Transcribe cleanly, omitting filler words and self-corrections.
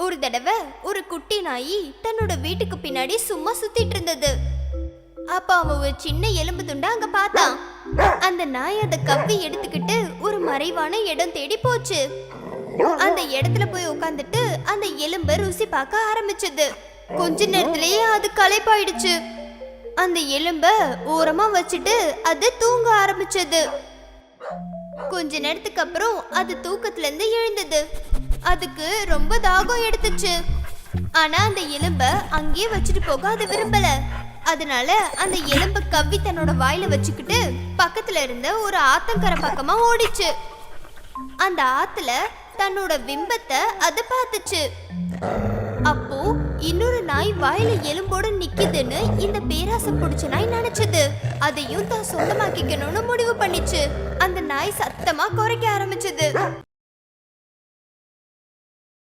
ஒரு தடவை ஒரு குட்டி நாய் தன்னோட வீட்டுக்கு பின்னாடி சும்மா சுத்திட்டு இருந்தது. அப்ப அவன் ஒரு சின்ன எலும்பு துண்டை அங்க பார்த்தான். அந்த நாய் அதை கவ்வி எடுத்துக்கிட்டு ஒரு மறைவான இடம் தேடி போச்சு. அந்த இடத்துல போய் உட்காந்துட்டு அந்த எலும்பை ருசி பார்க்க ஆரம்பிச்சது. கொஞ்ச நேரத்திலேயே அது களைப்பாயிடுச்சு. அந்த எலும்ப ஓரமா வச்சுட்டு அது தூங்க ஆரம்பிச்சது. கொஞ்ச நேரத்துக்கு அப்புறம் அது தூக்கத்துல இருந்து எழுந்தது. அதுக்கு ரொம்ப தாகம் எடுத்துச்சு. ஆனா அந்த எலும்ப அங்கேயே வச்சுட்டு போக அது விரும்பல. அதனால அந்த எலும்ப கவ்வி தன்னோட வாயில வச்சுக்கிட்டு பக்கத்துல இருந்த ஒரு ஆத்தங்கரை பக்கமா ஓடிச்சு. அந்த ஆத்துல தன்னோட பிம்பத்தை அது பார்த்துச்சு. அப்போ இன்னொரு நாய் வாயில எலும்போட நிக்குதுன்னு இந்த பேராசை பிடிச்ச நாய் நினைச்சது. அதையும் தான் சொந்தமாக்கிக்கணும்னு முடிவு பண்ணிச்சு. அந்த நாய் சத்தமா குறைக்க ஆரம்பிச்சது.